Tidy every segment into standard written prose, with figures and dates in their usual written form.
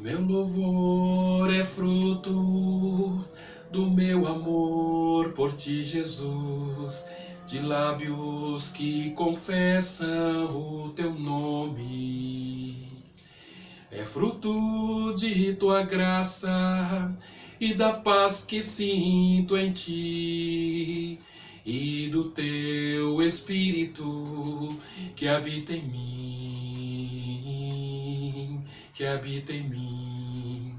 Meu louvor é fruto do meu amor por ti, Jesus, de lábios que confessam o teu nome. É fruto de tua graça e da paz que sinto em ti, e do teu Espírito que habita em mim, que habita em mim.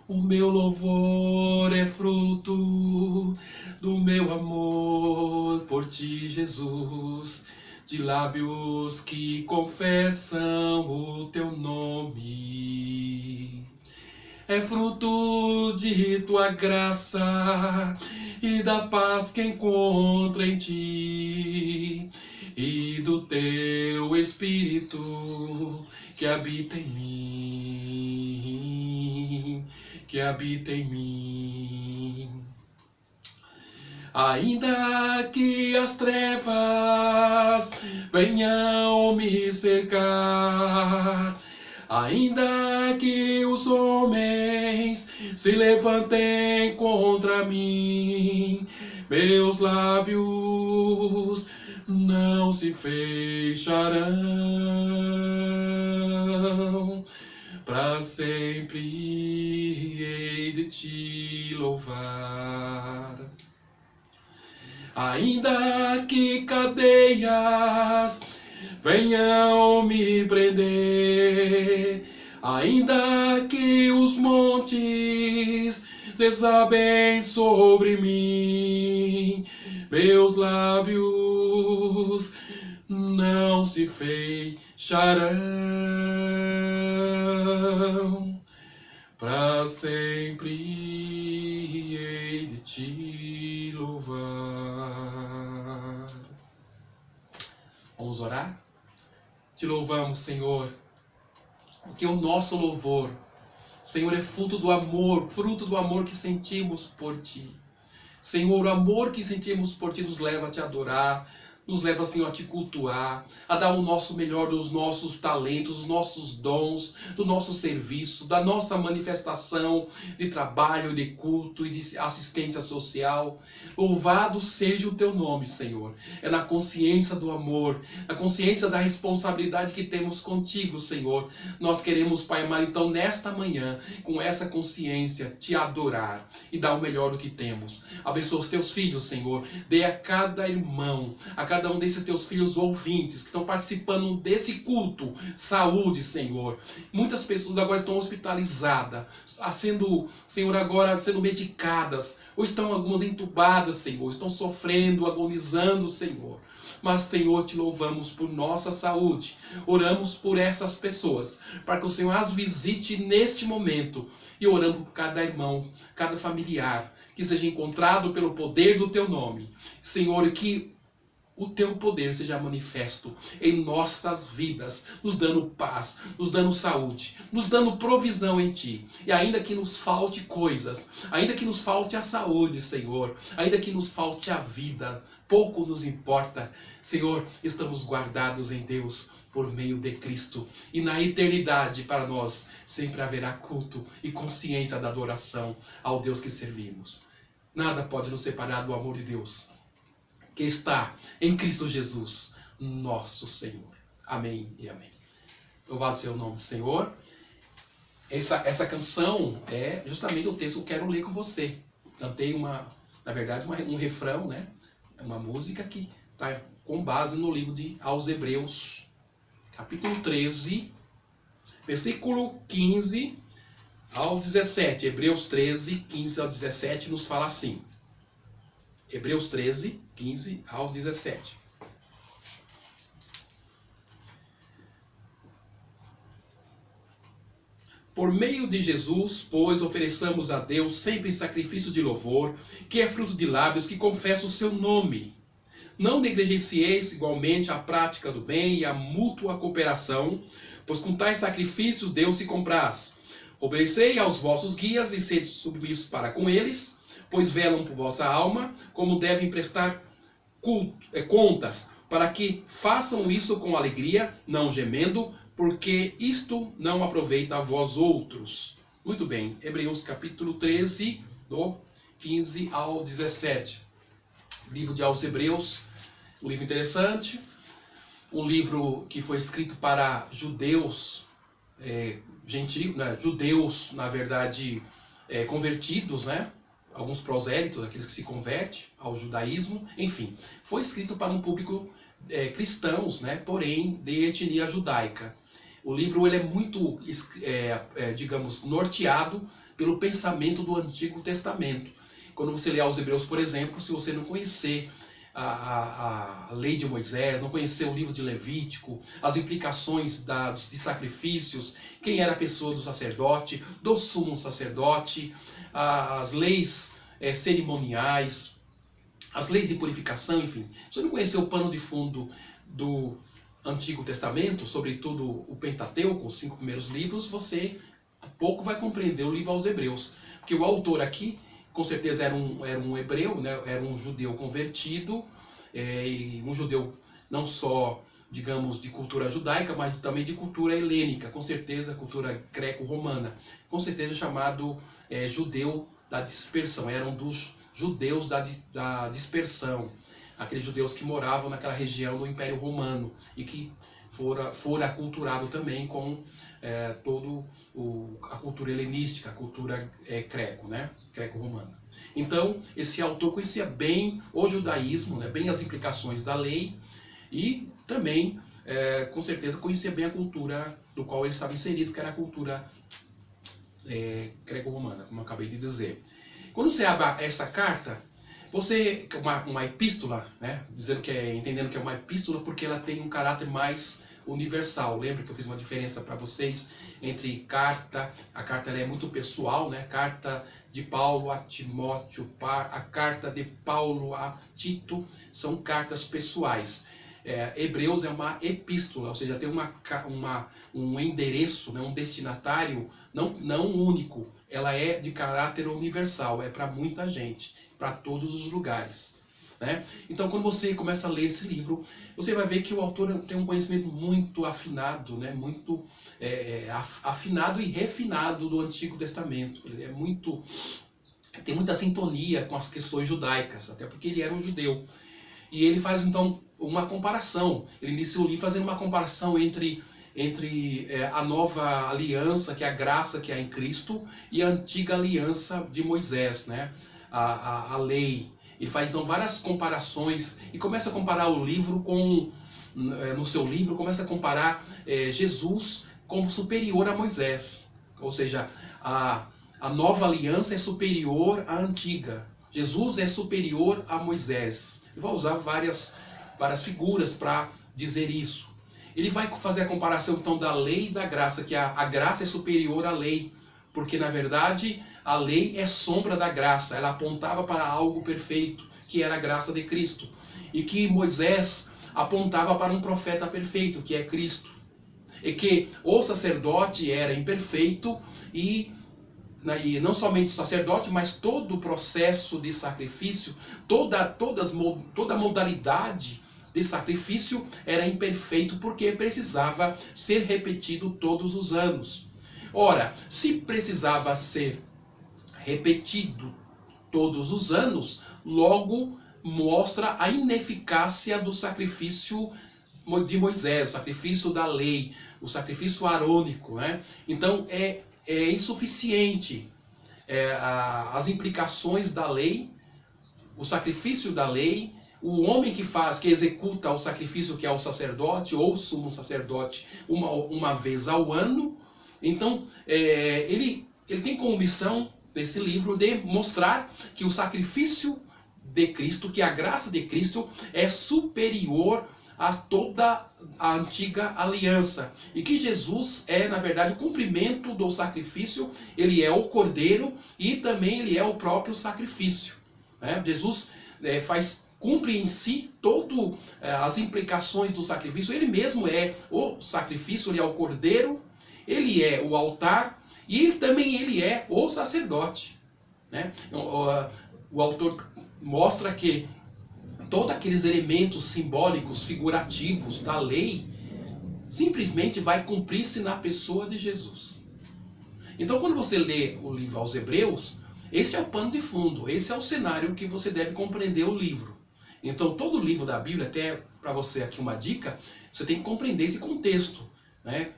O meu louvor é fruto do meu amor por ti, Jesus, de lábios que confessam o teu nome. É fruto de tua graça e da paz que encontro em ti, e do teu Espírito que habita em mim, que habita em mim. Ainda que as trevas venham me cercar, ainda que os homens se levantem contra mim, meus lábios não se fecharão. Para sempre hei de te louvar. Ainda que cadeias venham me prender, ainda que os montes desabem sobre mim, meus lábios não se fecharão. Para sempre hei de te louvar. Vamos orar? Te louvamos, Senhor, porque o nosso louvor, Senhor, é fruto do amor que sentimos por Ti. Senhor, o amor que sentimos por Ti nos leva a Te adorar, nos leva, Senhor, a Te cultuar, a dar o nosso melhor dos nossos talentos, dos nossos dons, do nosso serviço, da nossa manifestação de trabalho, de culto e de assistência social. Louvado seja o Teu nome, Senhor. É na consciência do amor, na consciência da responsabilidade que temos contigo, Senhor. Nós queremos, Pai amado, então, nesta manhã, com essa consciência, Te adorar e dar o melhor do que temos. Abençoa os Teus filhos, Senhor. Dê a cada irmão, a cada um desses Teus filhos ouvintes que estão participando desse culto, saúde, Senhor. Muitas pessoas agora estão hospitalizadas, Senhor, agora sendo medicadas, ou estão algumas entubadas, Senhor, estão sofrendo, agonizando, Senhor. Mas, Senhor, Te louvamos por nossa saúde. Oramos por essas pessoas, para que o Senhor as visite neste momento. E oramos por cada irmão, cada familiar, que seja encontrado pelo poder do Teu nome. Senhor, que o Teu poder seja manifesto em nossas vidas, nos dando paz, nos dando saúde, nos dando provisão em Ti. E ainda que nos falte coisas, ainda que nos falte a saúde, Senhor, ainda que nos falte a vida, pouco nos importa. Senhor, estamos guardados em Deus por meio de Cristo. E na eternidade para nós sempre haverá culto e consciência da adoração ao Deus que servimos. Nada pode nos separar do amor de Deus que está em Cristo Jesus, nosso Senhor. Amém e amém. Louvado seja o nome do Senhor. Essa canção é justamente o texto que eu quero ler com você. Cantei na verdade, um refrão, né? É uma música que está com base no livro aos Hebreus, capítulo 13, versículo 15 ao 17. Hebreus 13, 15 ao 17 nos fala assim. Hebreus 13, 15 ao 17. Por meio de Jesus, pois, ofereçamos a Deus sempre sacrifício de louvor, que é fruto de lábios que confessam o seu nome. Não negligencieis igualmente a prática do bem e a mútua cooperação, pois com tais sacrifícios Deus se compraz. Obedecei aos vossos guias e sede submissos para com eles, pois velam por vossa alma, como devem prestar contas, para que façam isso com alegria, não gemendo, porque isto não aproveita a vós outros. Muito bem, Hebreus capítulo 13, do 15 ao 17. Livro aos Hebreus, um livro interessante, um livro que foi escrito para judeus, gentios, né? Judeus, na verdade, convertidos, né? Alguns prosélitos, aqueles que se convertem ao judaísmo, enfim, foi escrito para um público cristãos, né? Porém, de etnia judaica. O livro ele é muito, digamos, norteado pelo pensamento do Antigo Testamento. Quando você lê aos Hebreus, por exemplo, se você não conhecer a lei de Moisés, não conhecer o livro de Levítico, as implicações de sacrifícios, quem era a pessoa do sacerdote, do sumo sacerdote, as leis cerimoniais, as leis de purificação, enfim. Se você não conhecer o pano de fundo do Antigo Testamento, sobretudo o Pentateuco, os 5 primeiros livros, você pouco vai compreender o livro aos Hebreus. Porque o autor aqui, com certeza era um hebreu, né? Era um judeu convertido, e um judeu não só, digamos, de cultura judaica, mas também de cultura helênica, com certeza cultura greco-romana, com certeza chamado judeu da dispersão, eram dos judeus da dispersão, aqueles judeus que moravam naquela região do Império Romano e que fora aculturado também com toda a cultura helenística, a cultura greco, né? Greco-romana. Então, esse autor conhecia bem o judaísmo, né? Bem as implicações da lei e também, com certeza, conhecia bem a cultura do qual ele estava inserido, que era a cultura greco-romana, como eu acabei de dizer. Quando você abre essa carta, você, uma epístola, né? Entendendo que é uma epístola porque ela tem um caráter mais universal. Lembra que eu fiz uma diferença para vocês entre carta, a carta ela é muito pessoal, né? Carta de Paulo a Timóteo, a carta de Paulo a Tito, são cartas pessoais. Hebreus é uma epístola, ou seja, tem um endereço, né? Um destinatário não único, ela é de caráter universal, é para muita gente, para todos os lugares. Né? Então, quando você começa a ler esse livro, você vai ver que o autor tem um conhecimento muito afinado, né? Muito afinado e refinado do Antigo Testamento. Ele tem muita sintonia com as questões judaicas, até porque ele era um judeu. E ele faz, então, uma comparação. Ele inicia o livro fazendo uma comparação entre a nova aliança, que é a graça que há em Cristo, e a antiga aliança de Moisés, né? A lei. Ele faz então várias comparações e começa a comparar o livro no seu livro, começa a comparar Jesus como superior a Moisés. Ou seja, a nova aliança é superior à antiga. Jesus é superior a Moisés. Ele vai usar várias figuras para dizer isso. Ele vai fazer a comparação então da lei e da graça, que a graça é superior à lei. Porque, na verdade, a lei é sombra da graça. Ela apontava para algo perfeito, que era a graça de Cristo. E que Moisés apontava para um profeta perfeito, que é Cristo. E que o sacerdote era imperfeito e não somente o sacerdote, mas todo o processo de sacrifício, toda modalidade de sacrifício era imperfeito porque precisava ser repetido todos os anos. Ora, se precisava ser repetido todos os anos, logo mostra a ineficácia do sacrifício de Moisés, o sacrifício da lei, o sacrifício arônico, né? Então é insuficiente as implicações da lei, o sacrifício da lei, o homem que executa o sacrifício, que é o sacerdote ou o sumo sacerdote, uma vez ao ano. Então, ele tem como missão, nesse livro, de mostrar que o sacrifício de Cristo, que a graça de Cristo é superior a toda a antiga aliança. E que Jesus é, na verdade, o cumprimento do sacrifício, ele é o cordeiro e também ele é o próprio sacrifício. Né? Jesus cumpre em si todas as implicações do sacrifício. Ele mesmo é o sacrifício, ele é o cordeiro, ele é o altar e ele é o sacerdote. Né? O autor mostra que todos aqueles elementos simbólicos, figurativos da lei, simplesmente vai cumprir-se na pessoa de Jesus. Então, quando você lê o livro aos Hebreus, esse é o pano de fundo, esse é o cenário que você deve compreender o livro. Então, todo o livro da Bíblia, até para você aqui uma dica, você tem que compreender esse contexto, né?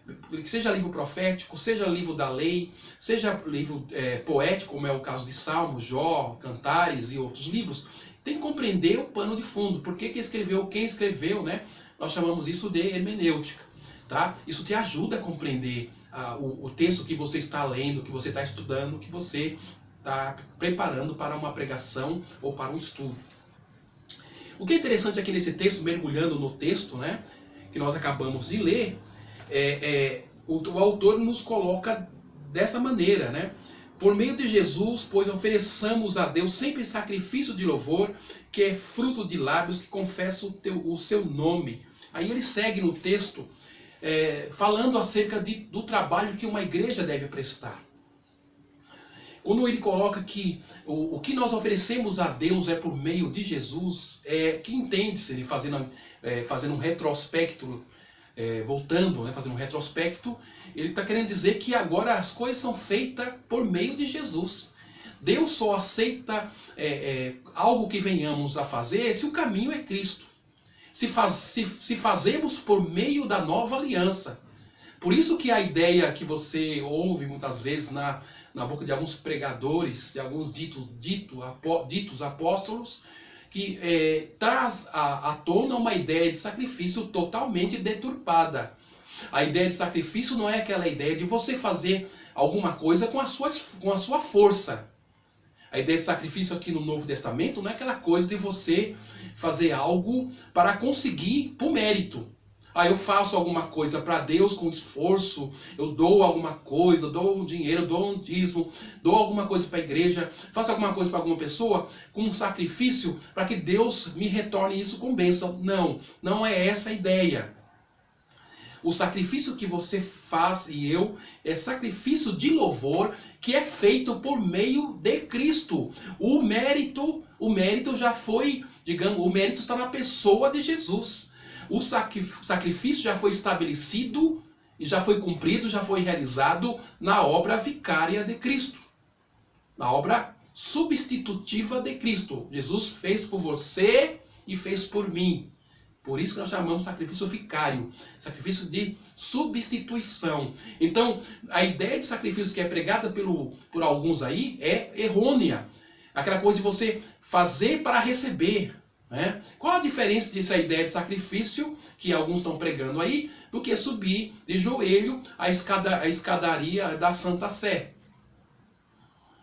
Seja livro profético, seja livro da lei, seja livro poético, como é o caso de Salmos, Jó, Cantares e outros livros, tem que compreender o pano de fundo, por que escreveu, quem escreveu, né? Nós chamamos isso de hermenêutica, tá? Isso te ajuda a compreender o texto que você está lendo, que você está estudando, que você está preparando para uma pregação ou para um estudo. O que é interessante aqui nesse texto, mergulhando no texto, né, que nós acabamos de ler, o autor nos coloca dessa maneira, né? Por meio de Jesus, pois ofereçamos a Deus sempre sacrifício de louvor, que é fruto de lábios que confessam o seu nome. Aí ele segue no texto, falando acerca do trabalho que uma igreja deve prestar. Quando ele coloca que o que nós oferecemos a Deus é por meio de Jesus, que entende-se, ele fazendo um retrospecto, voltando, né, fazendo um retrospecto, ele está querendo dizer que agora as coisas são feitas por meio de Jesus. Deus só aceita algo que venhamos a fazer se o caminho é Cristo. Se fazemos por meio da nova aliança. Por isso que a ideia que você ouve muitas vezes na boca de alguns pregadores, de alguns ditos apóstolos, que traz à tona uma ideia de sacrifício totalmente deturpada. A ideia de sacrifício não é aquela ideia de você fazer alguma coisa com a sua força. A ideia de sacrifício aqui no Novo Testamento não é aquela coisa de você fazer algo para conseguir por mérito. Eu faço alguma coisa para Deus com esforço, eu dou alguma coisa, dou um dinheiro, dou um dízimo, dou alguma coisa para a igreja, faço alguma coisa para alguma pessoa com um sacrifício para que Deus me retorne isso com bênção. Não, não é essa a ideia. O sacrifício que você faz e eu é sacrifício de louvor que é feito por meio de Cristo. O mérito já foi, digamos, o mérito está na pessoa de Jesus. O sacrifício já foi estabelecido, e já foi cumprido, já foi realizado na obra vicária de Cristo. Na obra substitutiva de Cristo. Jesus fez por você e fez por mim. Por isso que nós chamamos sacrifício vicário. Sacrifício de substituição. Então, a ideia de sacrifício que é pregada por alguns aí é errônea. Aquela coisa de você fazer para receber. Né? Qual a diferença dessa ideia de sacrifício que alguns estão pregando aí do que subir de joelho a escadaria da Santa Sé?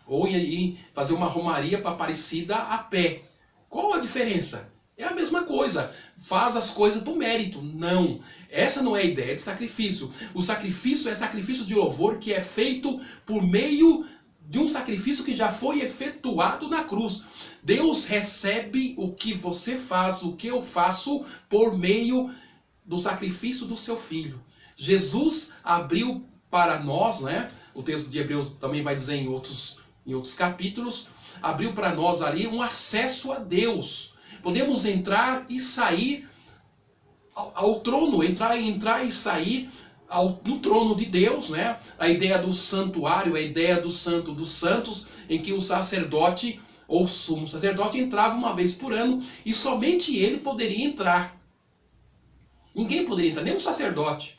Ou ir fazer uma romaria para Aparecida a pé. Qual a diferença? É a mesma coisa. Faz as coisas por mérito. Não. Essa não é a ideia de sacrifício. O sacrifício é sacrifício de louvor que é feito por meio de um sacrifício que já foi efetuado na cruz. Deus recebe o que você faz, o que eu faço, por meio do sacrifício do seu Filho. Jesus abriu para nós, né? O texto de Hebreus também vai dizer em outros capítulos, abriu para nós ali um acesso a Deus. Podemos entrar e sair ao trono, entrar e sair no trono de Deus, né? A ideia do santuário, a ideia do santo dos santos, em que o sacerdote ou sumo sacerdote entrava uma vez por ano e somente ele poderia entrar. Ninguém poderia entrar, nem o sacerdote.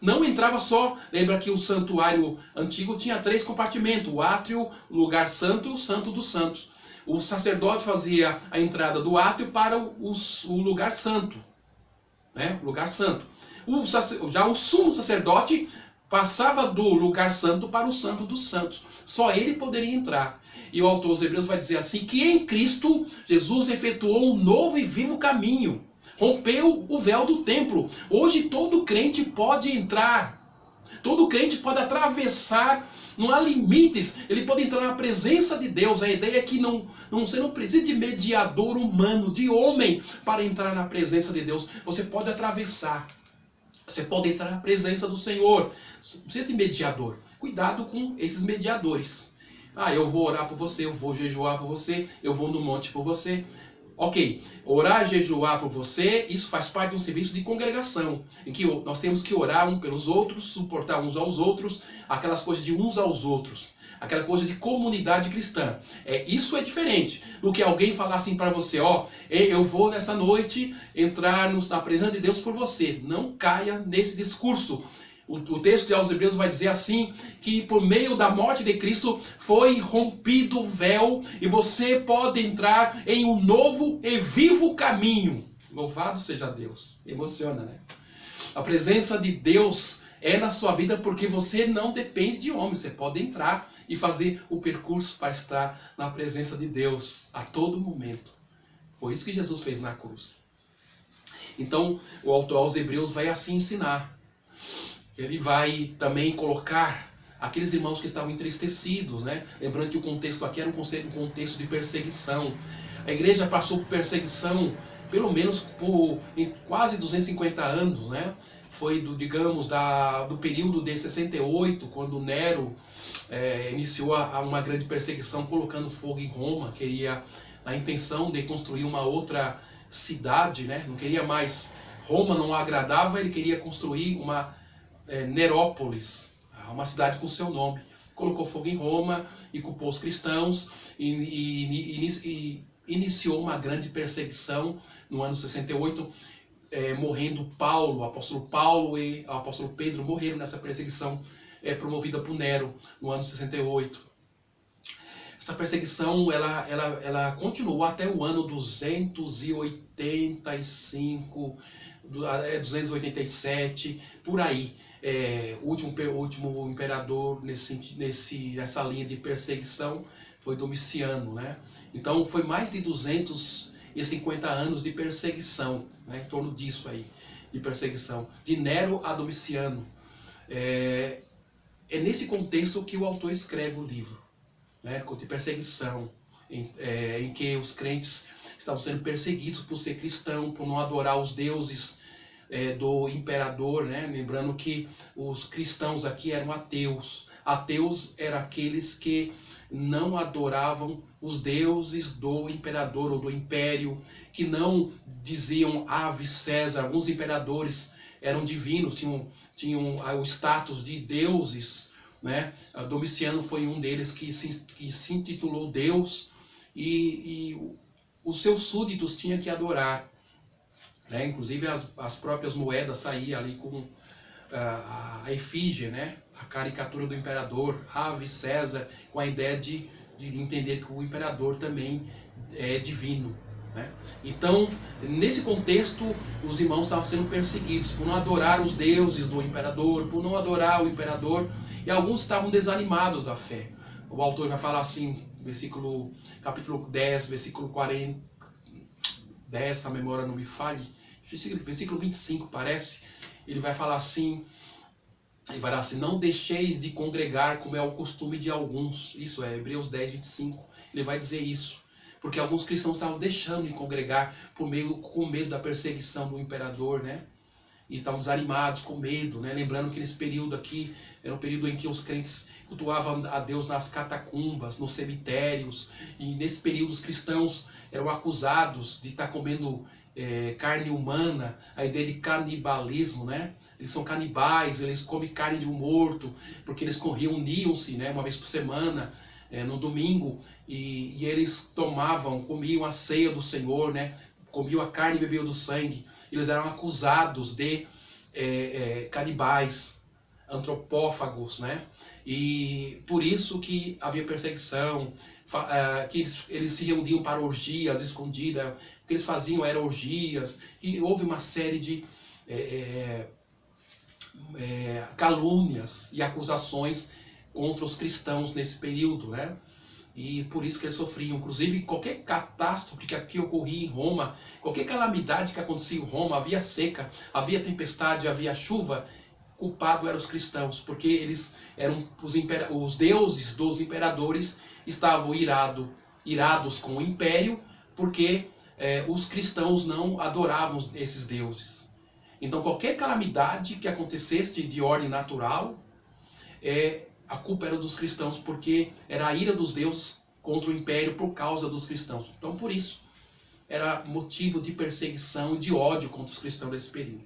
Não entrava só, lembra que o santuário antigo tinha 3 compartimentos, o átrio, o lugar santo e o santo dos santos. O sacerdote fazia a entrada do átrio para o lugar santo, né? Lugar santo. Já o sumo sacerdote passava do lugar santo para o santo dos santos. Só ele poderia entrar. E o autor dos Hebreus vai dizer assim, que em Cristo Jesus efetuou um novo e vivo caminho. Rompeu o véu do templo. Hoje todo crente pode entrar. Todo crente pode atravessar. Não há limites. Ele pode entrar na presença de Deus. A ideia é que você não precisa de mediador humano, de homem, para entrar na presença de Deus. Você pode atravessar. Você pode entrar na presença do Senhor. Não precisa de mediador. Cuidado com esses mediadores. Eu vou orar por você, eu vou jejuar por você, eu vou no monte por você. Ok, orar, jejuar por você, isso faz parte de um serviço de congregação, em que nós temos que orar uns pelos outros, suportar uns aos outros, aquelas coisas de uns aos outros, aquela coisa de comunidade cristã. Isso é diferente do que alguém falar assim para você, ó, eu vou nessa noite entrar na presença de Deus por você. Não caia nesse discurso. O texto de aos Hebreus vai dizer assim, que por meio da morte de Cristo foi rompido o véu e você pode entrar em um novo e vivo caminho. Louvado seja Deus. Emociona, né? A presença de Deus é na sua vida porque você não depende de homem. Você pode entrar e fazer o percurso para estar na presença de Deus a todo momento. Foi isso que Jesus fez na cruz. Então, o autor aos Hebreus vai assim ensinar. Ele vai também colocar aqueles irmãos que estavam entristecidos, né? Lembrando que o contexto aqui era um contexto de perseguição. A igreja passou por perseguição, pelo menos por quase 250 anos, né? Foi, do período de 68, quando Nero iniciou uma grande perseguição, colocando fogo em Roma, queria a intenção de construir uma outra cidade, né? Não queria mais, Roma não agradava, ele queria construir uma Nerópolis, uma cidade com seu nome. Colocou fogo em Roma e culpou os cristãos e iniciou uma grande perseguição no ano 68, morrendo Paulo, o apóstolo Paulo e o apóstolo Pedro morreram nessa perseguição promovida por Nero no ano 68. Essa perseguição ela continuou até o ano 285, 287, por aí. O último imperador nessa linha de perseguição foi Domiciano, né? Então foi mais de 250 anos de perseguição, né? Em torno disso aí, de perseguição, de Nero a Domiciano. É nesse contexto que o autor escreve o livro, né? De perseguição, em que os crentes estavam sendo perseguidos por ser cristão, por não adorar os deuses do imperador, né? Lembrando que os cristãos aqui eram ateus. Ateus eram aqueles que não adoravam os deuses do imperador ou do império, que não diziam ave César. Alguns imperadores eram divinos, tinham o status de deuses, né? Domiciano foi um deles que se intitulou Deus e os seus súditos tinham que adorar. Inclusive as próprias moedas saíam ali com a efígie, né? A caricatura do imperador, ave César, com a ideia de entender que o imperador também é divino, né? Então, nesse contexto, os irmãos estavam sendo perseguidos por não adorar os deuses do imperador, por não adorar o imperador, e alguns estavam desanimados da fé. O autor vai falar assim, capítulo 10, versículo 40, 10, se a memória não me falhe, versículo 25 parece, ele vai falar assim, não deixeis de congregar como é o costume de alguns. Isso é Hebreus 10, 25, ele vai dizer isso, porque alguns cristãos estavam deixando de congregar com medo da perseguição do imperador, né? E estavam desanimados, com medo, né? Lembrando que nesse período aqui, era um período em que os crentes cultuavam a Deus nas catacumbas, nos cemitérios, e nesse período os cristãos eram acusados de estar comendo carne humana, a ideia de canibalismo, né? Eles são canibais, eles comem carne de um morto, porque eles reuniam-se, né, uma vez por semana, no domingo, e eles comiam a ceia do Senhor, né? Comiam a carne e bebiam do sangue. Eles eram acusados de canibais, antropófagos, né? E por isso que havia perseguição, que eles se reuniam para orgias escondidas, o que eles faziam eram orgias, e houve uma série de calúnias e acusações contra os cristãos nesse período, né? E por isso que eles sofriam. Inclusive, qualquer catástrofe que aqui ocorria em Roma, qualquer calamidade que acontecia em Roma, havia seca, havia tempestade, havia chuva, culpado eram os cristãos, porque eles eram os deuses dos imperadores estavam irados com o império, porque os cristãos não adoravam esses deuses. Então qualquer calamidade que acontecesse de ordem natural, a culpa era dos cristãos, porque era a ira dos deuses contra o império por causa dos cristãos. Então por isso era motivo de perseguição e de ódio contra os cristãos desse período.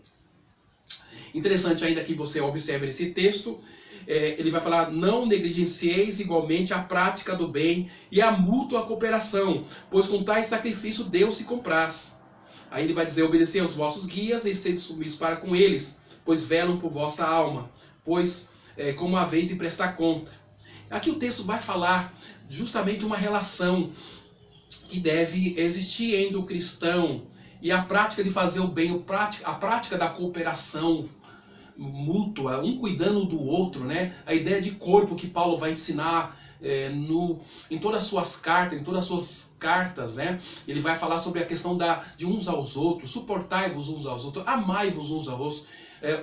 Interessante ainda que você observe nesse texto, ele vai falar: não negligencieis igualmente a prática do bem e a mútua cooperação, pois com tais sacrifício Deus se compraz. Aí ele vai dizer: obedecei aos vossos guias e sede submissos para com eles, pois velam por vossa alma, pois como haveis de prestar conta. Aqui o texto vai falar justamente uma relação que deve existir entre o cristão e a prática de fazer o bem, a prática da cooperação mútua, um cuidando do outro, né? A ideia de corpo que Paulo vai ensinar em todas as suas cartas, né? Ele vai falar sobre a questão de uns aos outros, suportai-vos uns aos outros, amai-vos uns aos outros,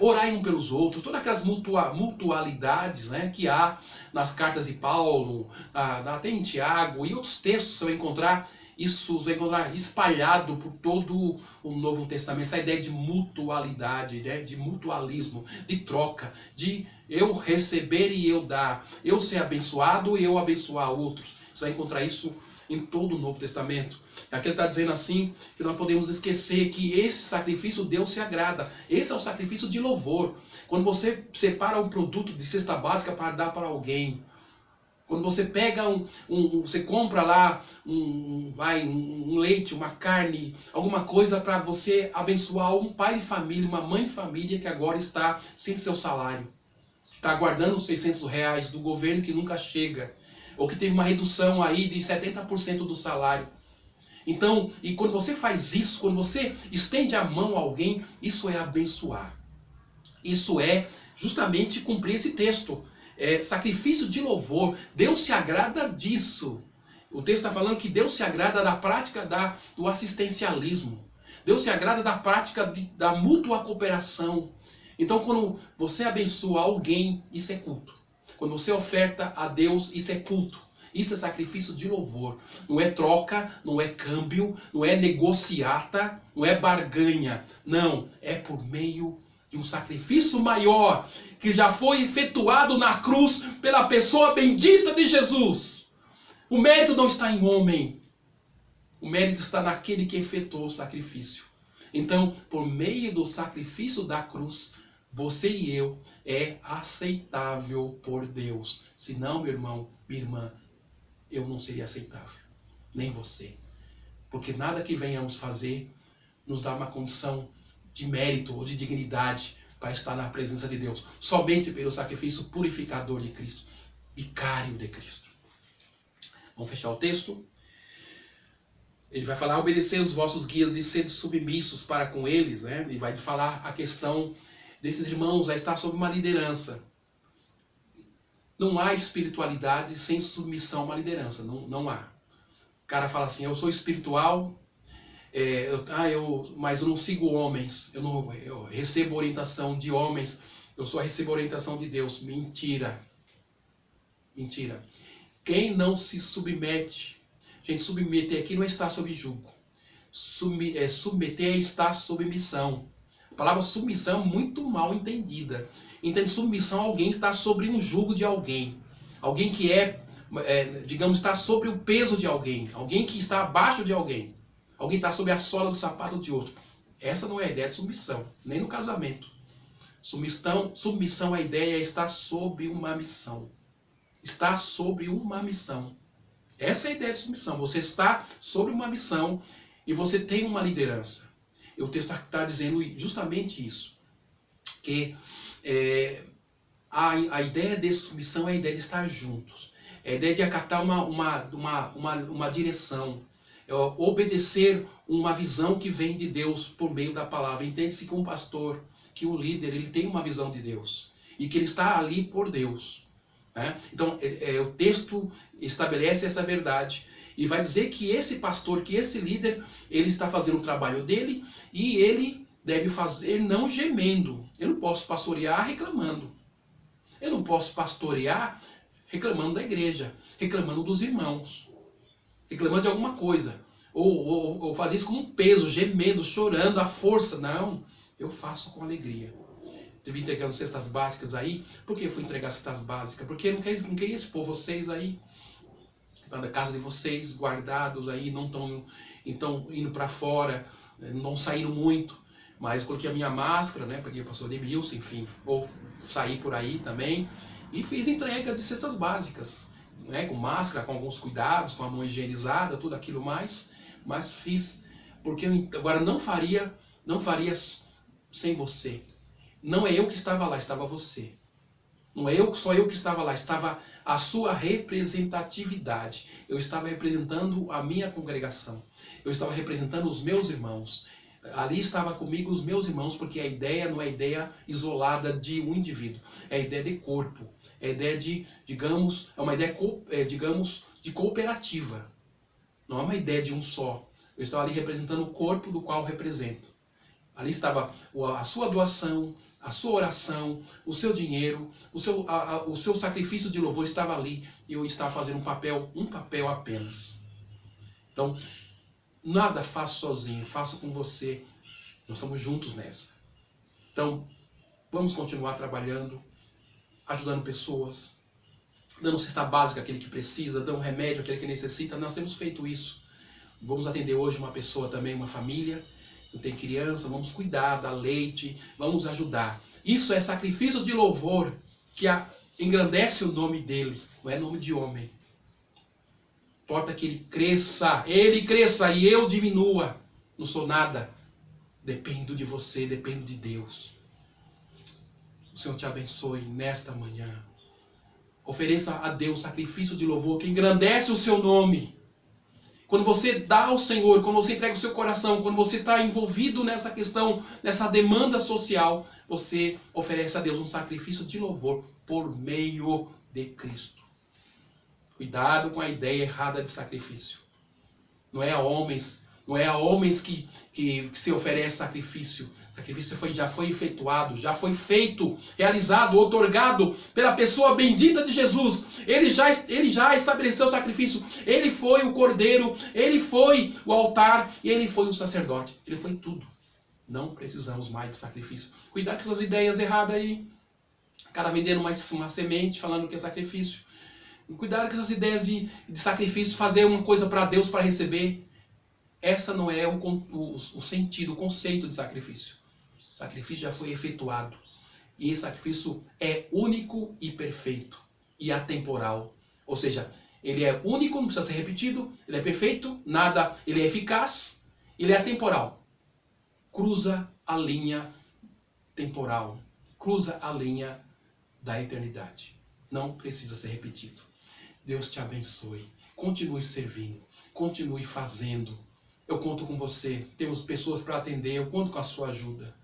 orai uns pelos outros, todas aquelas mutualidades, né, que há nas cartas de Paulo, até em Tiago e outros textos. Você vai encontrar isso, você vai encontrar espalhado por todo o Novo Testamento, essa ideia de mutualidade, né, de mutualismo, de troca, de eu receber e eu dar, eu ser abençoado e eu abençoar outros. Você vai encontrar isso em todo o Novo Testamento. Aqui ele está dizendo assim, que nós podemos esquecer que esse sacrifício Deus se agrada. Esse é o sacrifício de louvor. Quando você separa um produto de cesta básica para dar para alguém, quando você pega você compra lá um leite, uma carne, alguma coisa para você abençoar um pai de família, uma mãe de família que agora está sem seu salário, está aguardando os R$600 do governo que nunca chega, ou que teve uma redução aí de 70% do salário. Então, e quando você faz isso, quando você estende a mão a alguém, isso é abençoar. Isso é justamente cumprir esse texto. Sacrifício de louvor. Deus se agrada disso. O texto está falando que Deus se agrada da prática do assistencialismo. Deus se agrada da prática da mútua cooperação. Então, quando você abençoa alguém, isso é culto. Quando você oferta a Deus, isso é culto. Isso é sacrifício de louvor. Não é troca, não é câmbio, não é negociata, não é barganha. Não, é por meio de um sacrifício maior que já foi efetuado na cruz pela pessoa bendita de Jesus. O mérito não está em homem. O mérito está naquele que efetuou o sacrifício. Então, por meio do sacrifício da cruz, você e eu é aceitável por Deus. Senão, meu irmão, minha irmã, eu não seria aceitável, nem você. Porque nada que venhamos fazer nos dá uma condição de mérito ou de dignidade para estar na presença de Deus. Somente pelo sacrifício purificador de Cristo, vicário de Cristo. Vamos fechar o texto? Ele vai falar: obedecer os vossos guias e sede submissos para com eles, né? Ele vai falar a questão desses irmãos a estar sob uma liderança. Não há espiritualidade sem submissão a uma liderança. Não há. O cara fala assim: eu sou espiritual, mas eu não sigo homens. Eu recebo orientação de homens. Eu só recebo orientação de Deus. Mentira. Mentira. Quem não se submete... Gente, submeter aqui não é estar sob jugo. Submeter é estar sob missão. A palavra submissão é muito mal entendida. Entende? Submissão a alguém está sobre um jugo de alguém. Alguém que digamos, está sobre o peso de alguém. Alguém que está abaixo de alguém. Alguém está sobre a sola do sapato de outro. Essa não é a ideia de submissão, nem no casamento. Submissão, a ideia é estar sob uma missão. Estar sobre uma missão. Essa é a ideia de submissão. Você está sobre uma missão e você tem uma liderança. E o texto está dizendo justamente isso. Que a ideia de submissão é a ideia de estar juntos. É a ideia de acatar uma direção. Obedecer uma visão que vem de Deus por meio da palavra. Entende-se que um pastor, que um líder, ele tem uma visão de Deus. E que ele está ali por Deus. Né? Então, o texto estabelece essa verdade. E vai dizer que esse pastor, que esse líder, ele está fazendo o trabalho dele e ele deve fazer não gemendo. Eu não posso pastorear reclamando. Eu não posso pastorear reclamando da igreja, reclamando dos irmãos, reclamando de alguma coisa. Ou fazer isso com um peso, gemendo, chorando, à força. Não, eu faço com alegria. Estive entregando cestas básicas aí. Por que eu fui entregar cestas básicas? Porque eu não queria expor vocês aí. Está na casa de vocês, guardados aí, não estão então, indo para fora, não saíram muito, mas coloquei a minha máscara, né, porque o pastor Demilson, enfim, vou sair por aí também, e fiz entrega de cestas básicas, né, com máscara, com alguns cuidados, com a mão higienizada, tudo aquilo mais, mas fiz, porque eu agora não faria sem você. Não é eu que estava lá, estava você. Não é só eu que estava lá, estava a sua representatividade. Eu estava representando a minha congregação. Eu estava representando os meus irmãos. Ali estava comigo os meus irmãos, porque a ideia não é ideia isolada de um indivíduo. É a ideia de corpo. É a ideia de, digamos, é uma ideia, digamos, de cooperativa. Não é uma ideia de um só. Eu estava ali representando o corpo do qual represento. Ali estava a sua doação, a sua oração, o seu dinheiro, o seu sacrifício de louvor estava ali e eu estava fazendo um papel apenas. Então, nada faço sozinho, faço com você. Nós estamos juntos nessa. Então, vamos continuar trabalhando, ajudando pessoas, dando cesta básica àquele que precisa, dando remédio àquele que necessita. Nós temos feito isso. Vamos atender hoje uma pessoa também, uma família. Não tem criança, vamos cuidar, dar leite, vamos ajudar. Isso é sacrifício de louvor que engrandece o nome dele, não é nome de homem. Importa que ele cresça e eu diminua. Não sou nada. Dependo de você, dependo de Deus. O Senhor te abençoe nesta manhã. Ofereça a Deus sacrifício de louvor que engrandece o seu nome. Quando você dá ao Senhor, quando você entrega o seu coração, quando você está envolvido nessa questão, nessa demanda social, você oferece a Deus um sacrifício de louvor por meio de Cristo. Cuidado com a ideia errada de sacrifício. Não é a homens que se oferece sacrifício. O sacrifício já foi efetuado, já foi feito, realizado, outorgado pela pessoa bendita de Jesus. Ele já estabeleceu o sacrifício. Ele foi o cordeiro, ele foi o altar e ele foi o sacerdote. Ele foi tudo. Não precisamos mais de sacrifício. Cuidado com essas ideias erradas aí. Cada vendendo mais uma semente, falando que é sacrifício. Cuidado com essas ideias de sacrifício, fazer uma coisa para Deus para receber. Essa não é o sentido, o conceito de sacrifício. O sacrifício já foi efetuado. E esse sacrifício é único e perfeito. E atemporal. Ou seja, ele é único, não precisa ser repetido. Ele é perfeito, ele é eficaz. Ele é atemporal. Cruza a linha temporal. Cruza a linha da eternidade. Não precisa ser repetido. Deus te abençoe. Continue servindo. Continue fazendo. Eu conto com você. Temos pessoas para atender. Eu conto com a sua ajuda.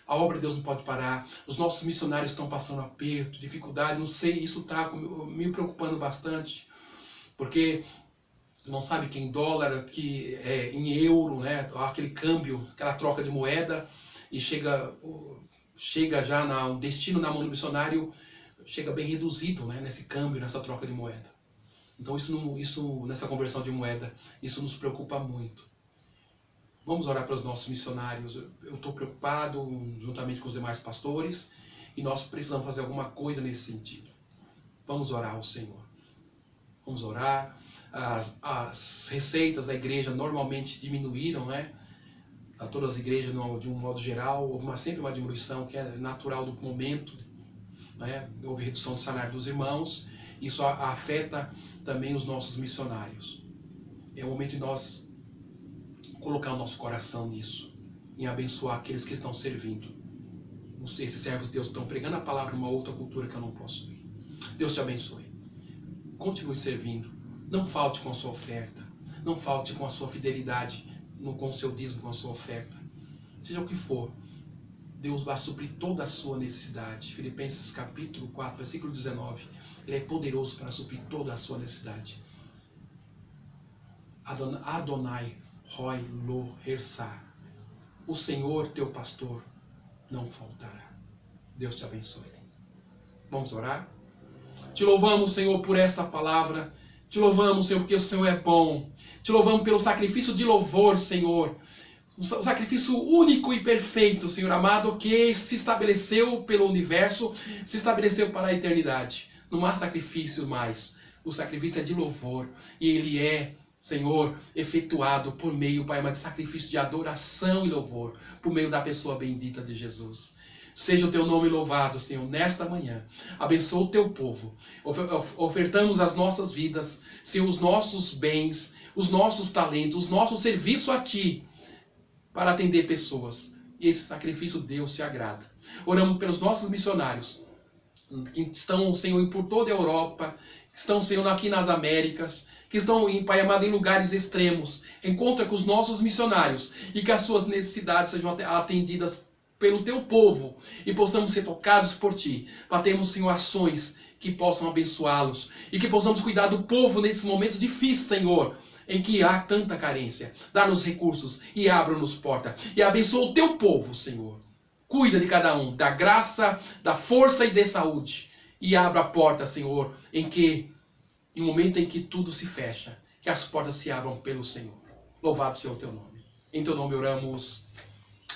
A obra de Deus não pode parar. Os nossos missionários estão passando aperto, dificuldade. Não sei, isso está me preocupando bastante. Porque não sabe que em dólar, que é em euro, né? Aquele câmbio, aquela troca de moeda. E chega já no destino na mão do missionário, chega bem reduzido, né? Nesse câmbio, nessa troca de moeda. Então isso nessa conversão de moeda, isso nos preocupa muito. Vamos orar para os nossos missionários. Eu estou preocupado, juntamente com os demais pastores, e nós precisamos fazer alguma coisa nesse sentido. Vamos orar ao Senhor. Vamos orar. As receitas da igreja normalmente diminuíram, né? A todas as igrejas, de um modo geral, houve sempre uma diminuição que é natural do momento, né? Houve redução do salário dos irmãos. Isso afeta também os nossos missionários. É o momento de nós colocar o nosso coração nisso, em abençoar aqueles que estão servindo. Esses servos de Deus estão pregando a palavra numa outra cultura que eu não posso ir. Deus te abençoe. Continue servindo. Não falte com a sua oferta. Não falte com a sua fidelidade, com o seu dízimo, com a sua oferta. Seja o que for, Deus vai suprir toda a sua necessidade. Filipenses capítulo 4, versículo 19. Ele é poderoso para suprir toda a sua necessidade. Adonai Roi Lo Hersá. O Senhor, teu pastor, não faltará. Deus te abençoe. Vamos orar? Te louvamos, Senhor, por essa palavra. Te louvamos, Senhor, porque o Senhor é bom. Te louvamos pelo sacrifício de louvor, Senhor. O sacrifício único e perfeito, Senhor amado, que se estabeleceu pelo universo, se estabeleceu para a eternidade. Não há sacrifício mais. O sacrifício é de louvor. E ele é, Senhor, efetuado por meio, Pai amado, de sacrifício de adoração e louvor, por meio da pessoa bendita de Jesus. Seja o teu nome louvado, Senhor, nesta manhã. Abençoa o teu povo. Ofertamos as nossas vidas, Senhor, os nossos bens, os nossos talentos, o nosso serviço a Ti, para atender pessoas. E esse sacrifício, Deus, se agrada. Oramos pelos nossos missionários, que estão, Senhor, por toda a Europa, que estão, Senhor, aqui nas Américas, que estão, Pai amado, em lugares extremos. Encontra com os nossos missionários e que as suas necessidades sejam atendidas pelo Teu povo e possamos ser tocados por Ti, para termos, Senhor, ações que possam abençoá-los e que possamos cuidar do povo nesses momentos difíceis, Senhor, em que há tanta carência. Dá-nos recursos e abra-nos porta. E abençoa o Teu povo, Senhor. Cuida de cada um, da graça, da força e de saúde. E abra a porta, Senhor, no momento em que tudo se fecha, que as portas se abram pelo Senhor. Louvado seja o Teu nome. Em Teu nome oramos.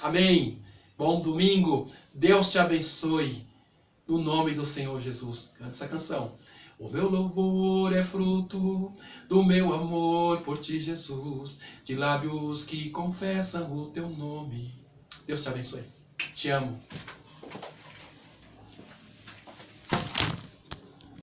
Amém. Bom domingo. Deus te abençoe. No nome do Senhor Jesus. Canta essa canção. O meu louvor é fruto do meu amor por Ti, Jesus, de lábios que confessam o Teu nome. Deus te abençoe. Te amo.